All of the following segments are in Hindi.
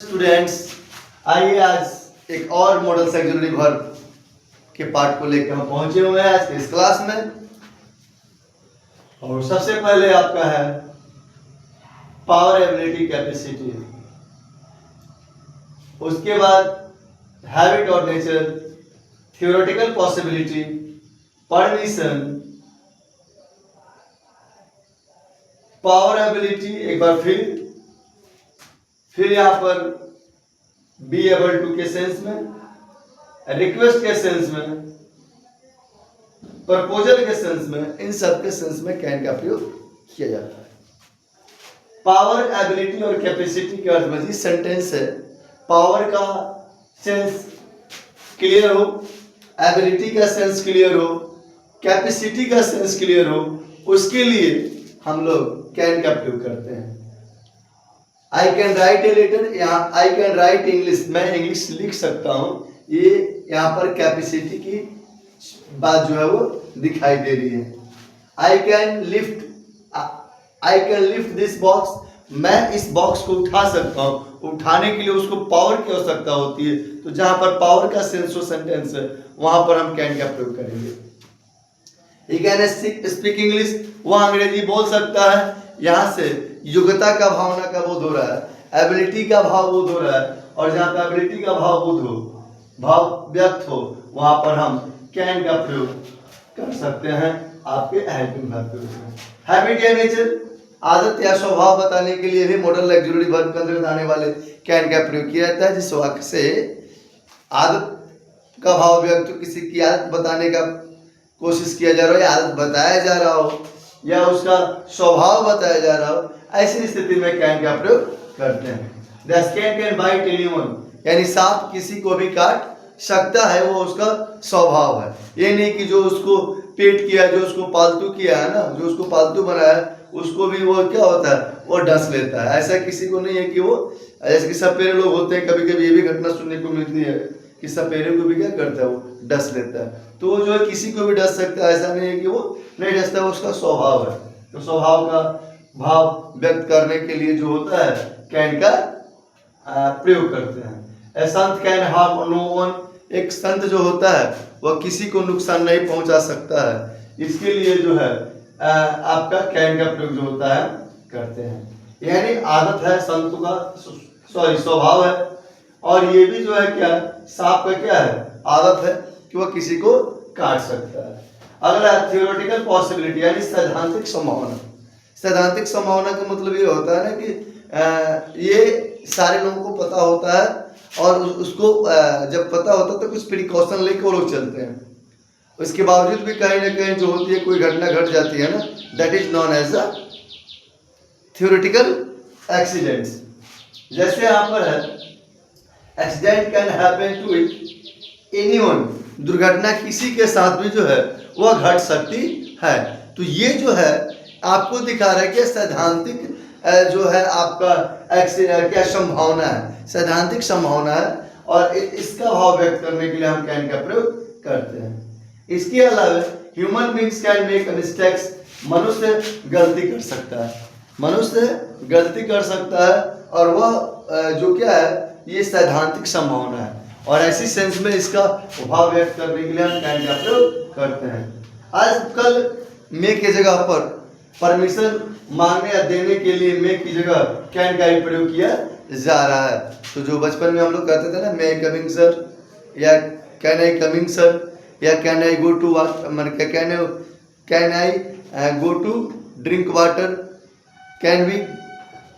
स्टूडेंट्स, आइए आज एक और मॉडल ऑक्सिलरी वर्ब के पार्ट को लेकर हम पहुंचे हुए हैं आज के इस क्लास में। और सबसे पहले आपका है पावर, एबिलिटी, कैपेसिटी। उसके बाद हैबिट और nature, theoretical possibility, permission, power, ability. एक बार फिर यहाँ पर बी एबल टू के सेंस में, रिक्वेस्ट के सेंस में, प्रपोजल के सेंस में, इन सब के सेंस में कैन का प्रयोग किया जाता है। पावर, एबिलिटी और कैपेसिटी के अर्थ में जी सेंटेंस है पावर का सेंस क्लियर हो, एबिलिटी का सेंस क्लियर हो, कैपेसिटी का सेंस क्लियर हो, उसके लिए हम लोग कैन का प्रयोग करते हैं। I can write a letter, यहाँ आई कैन राइट इंग्लिश, मैं इंग्लिश लिख सकता हूँ। ये यहाँ पर कैपेसिटी की बात जो है वो दिखाई दे रही है। I can lift this box, मैं इस बॉक्स को उठा सकता हूँ। उठाने के लिए उसको पावर की आवश्यकता होती है, तो जहां पर पावर का सेंस हो सेंटेंस है वहां पर हम कैन का प्रयोग करेंगे। ही कैन स्पीक इंग्लिश, वह अंग्रेजी बोल सकता है। यहाँ से योग्यता का भावना का बोध हो रहा है, एबिलिटी का भाव बोध हो रहा है, और जहाँ पर एबिलिटी का भाव बोध हो, भाव व्यक्त हो, वहां पर हम कैन का प्रयोग कर सकते हैं आपके हेल्पिंग वर्ब के रूप में। हैबिट या नेचर, आदत या स्वभाव बताने के लिए भी मॉडल ऑक्सिलरी वर्ब के अंतर्गत आने वाले कैन का प्रयोग किया जाता है। जिस वाक्य से आदत का भाव व्यक्त, किसी की आदत बताने का कोशिश किया जा रहा हो, या आदत बताया जा रहा हो, या उसका स्वभाव बताया जा रहा हो, ऐसी स्थिति में कैन का प्रयोग करते हैं। The snake can bite anyone, यानी सांप किसी को भी काट सकता है, वो उसका स्वभाव है। ये नहीं कि जो उसको पेट किया, जो उसको पालतू किया है ना, जो उसको पालतू बनाया है, उसको भी वो क्या होता है, वो डस लेता है। ऐसा किसी को नहीं है कि वो, जैसे कि सपेरे लोग होते हैं, कभी कभी ये भी घटना सुनने को मिलती है कि सपेरे को भी क्या करता है, वो डस लेता है। तो वो जो है किसी को भी डस सकता है, ऐसा नहीं है कि वो नहीं डसता, वो उसका स्वभाव है। तो स्वभाव का भाव व्यक्त करने के लिए जो होता है कैन का प्रयोग करते हैं। ए संत कैन हार्म नो वन, एक संत जो होता है वह किसी को नुकसान नहीं पहुंचा सकता है। इसके लिए जो है आपका कैन का प्रयोग जो होता है करते हैं। यानी आदत है संत का, स्वभाव है। और ये भी जो है क्या, सांप का क्या है, आदत है कि वह किसी को काट सकता है। अगला थियोरेटिकल पॉसिबिलिटी, यानी सैद्धांतिक संभावना। सैद्धांतिक संभावना का मतलब ये होता है ना कि ये सारे लोगों को पता होता है, और उसको जब पता होता है तो कुछ प्रिकॉशन लेकर वो लोग चलते हैं। उसके बावजूद भी कहीं ना कहीं जो होती है, कोई घटना घट जाती है ना, that is known as a theoretical accidents. जैसे यहाँ पर है accident can happen to anyone, दुर्घटना किसी के साथ भी जो है वह घट सकती है। तो ये जो है आपको दिखा रहा है कि सैद्धांतिक जो है आपका क्या संभावना है, सैद्धांतिक संभावना है, और इसका भाव व्यक्त करने के लिए हम कैन का प्रयोग करते हैं। इसके अलावा human beings can make mistakes, मनुष्य गलती कर सकता है, मनुष्य गलती कर सकता है, और वह जो क्या है, ये सैद्धांतिक संभावना है, और ऐसी सेंस में इसका भाव व्यक्त करने के लिए हम कैन का प्रयोग करते हैं। आजकल मे के जगह पर परमिशन मांगने या देने के लिए मे की जगह कैन का ही प्रयोग किया जा रहा है। तो जो बचपन में हम लोग कहते थे ना, मे कमिंग सर, या कैन आई कमिंग सर, या can I go to can I go to drink water, can we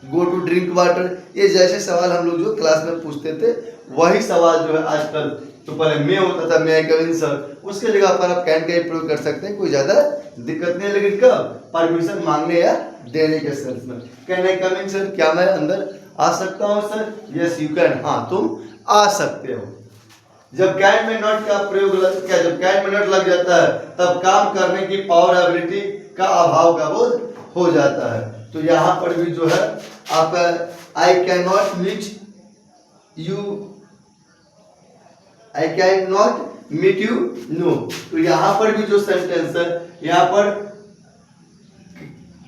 go to drink water, ये जैसे सवाल हम लोग जो क्लास में पूछते थे, वही सवाल जो है आजकल, तो पहले मे होता था, मे आई कमिंग सर, उसके जगह पर आप कैन का ही प्रयोग कर सकते हैं, कोई ज्यादा दिक्कत नहीं है। लेकिन कब, परमिशन मांगने या देने के सेंस में। कैन आई कमिंग सर, क्या मैं अंदर आ सकता हूँ सर? यस यू कैन, हाँ तुम आ सकते हो। जब कैन में नॉट का प्रयोग जब कैन में नॉट लग जाता है, तब काम करने की पावर, एबिलिटी का अभाव का बोध हो जाता है। तो यहाँ पर भी जो है आप I can not meet you, I can not meet you no, तो यहाँ पर भी जो सेंटेंस है, यहाँ पर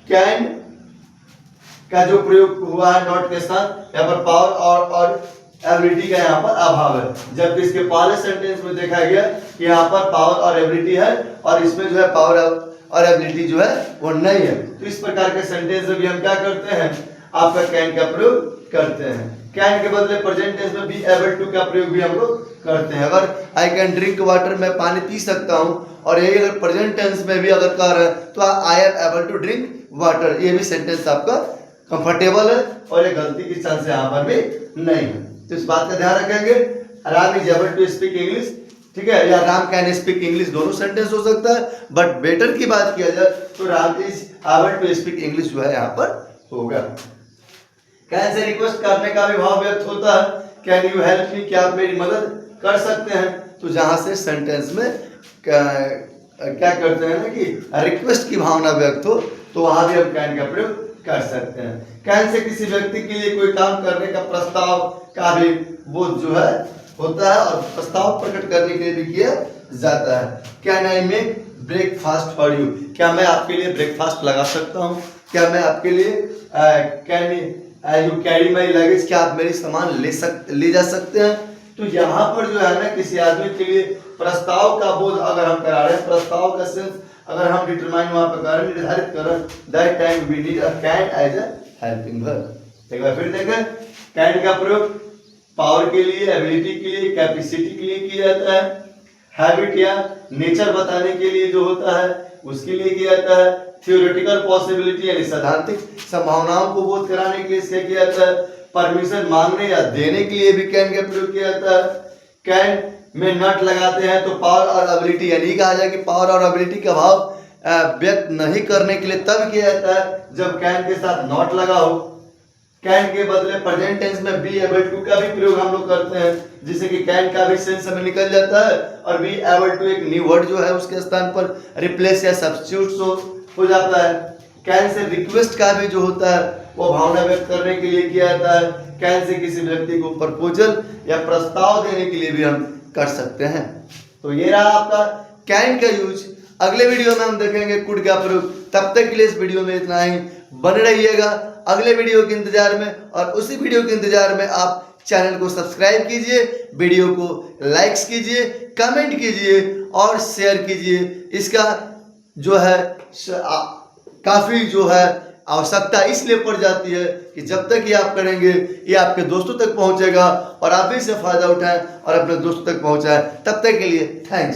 कैन का जो प्रयोग हुआ है नॉट के साथ, यहाँ पर पावर और एबिलिटी का यहाँ पर अभाव है, जबकि इसके पहले सेंटेंस में देखा गया कि यहाँ पर पावर और एबिलिटी है और इसमें जो है पावर और एबिलिटी जो है वो नहीं है। तो इस प्रकार के सेंटेंस में भी हम क्या करते हैं, आपका कैन का प्रयोग करते हैं। कैन के बदले प्रेजेंट टेंस में बी एबल टू का प्रयोग भी हम लोग करते हैं। अगर आई कैन ड्रिंक वाटर, मैं पानी पी सकता हूँ, और यही अगर प्रेजेंट टेंस में भी अगर कह रहे हैं तो I am able to drink water, ये भी सेंटेंस आपका कंफर्टेबल है और ये गलती की चांस यहाँ पर भी नहीं है। तो इस बात का ध्यान रखेंगे। Ram is able to speak English, ठीक है, या राम कैन स्पीक इंग्लिश, दोनों सेंटेंस हो सकता है, बट बेटर की बात किया जाए तो Ram is able to speak English जो है यहाँ पर होगा। कैन से रिक्वेस्ट करने का भी भाव व्यक्त होता है, कैन यू हेल्प मी, क्या आप मेरी मदद कर सकते हैं। तो जहां से सेंटेंस में क्या करते हैं ना कि रिक्वेस्ट की भावना व्यक्त हो, तो वहां भी हम कैन का प्रयोग कर सकते हैं। कैन से किसी व्यक्ति के लिए कोई काम करने का प्रस्ताव का भी वो जो है होता है और प्रस्ताव प्रकट करने के लिए भी किया जाता है। Can I make breakfast for you, क्या मैं आपके लिए ब्रेकफास्ट लगा सकता हूँ, क्या मैं आपके लिए can you carry my luggage, क्या आप मेरी सामान ले जा सकते हैं। तो यहाँ पर जो है ना किसी आदमी के लिए प्रस्ताव का बोध अगर हम करा रहे हैं, प्रस्ताव का सेंस अगर हम डिटरमाइन वहां पर कर निर्धारित करें, that time we need a can as a helping verb. एक बार फिर देखें, कैन का प्रयोग पावर के लिए, एबिलिटी के लिए, कैपेसिटी के लिए किया जाता है। हैबिट या नेचर बताने के लिए जो होता है उसके लिए किया जाता है। थ्योरेटिकल पॉसिबिलिटी यानी सैद्धांतिक संभावनाओं को बोध कराने के लिए इसका किया जाता है। परमिशन मांगने या देने के लिए भी कैन का प्रयोग किया जाता है। कैन में नट लगाते हैं तो पावर और एबिलिटी यानी कहा जाए कि पावर और एबिलिटी का भाव व्यक्त नहीं करने के लिए तब किया जाता है जब कैन के साथ नॉट लगा हो। कैन के बदले प्रेजेंट टेंस में बी एबल टू का भी प्रयोग हम लोग करते हैं, जिससे कि कैन का भी सेंस हमें निकल जाता है और बी एबल टू एक न्यू वर्ड जो है उसके स्थान पर रिप्लेस या सब्स्टिट्यूट हो जाता है। कैन से रिक्वेस्ट का भी जो होता है वो भावना व्यक्त करने के लिए किया जाता है। कैन से किसी व्यक्ति को प्रपोजल या प्रस्ताव देने के लिए भी हम कर सकते हैं। तो ये रहा आपका कैन का यूज। अगले वीडियो में हम देखेंगे कुड का प्रयोग। तब तक के लिए इस वीडियो में इतना ही। बने रहिएगा अगले वीडियो के इंतजार में, और उसी वीडियो के इंतजार में आप चैनल को सब्सक्राइब कीजिए, वीडियो को लाइक्स कीजिए, कमेंट कीजिए और शेयर कीजिए। इसका जो है काफ़ी जो है आवश्यकता इसलिए पड़ जाती है कि जब तक ये आप करेंगे ये आपके दोस्तों तक पहुंचेगा और आप भी इससे फ़ायदा उठाएं और अपने दोस्तों तक पहुंचाएं। तब तक के लिए थैंक्स।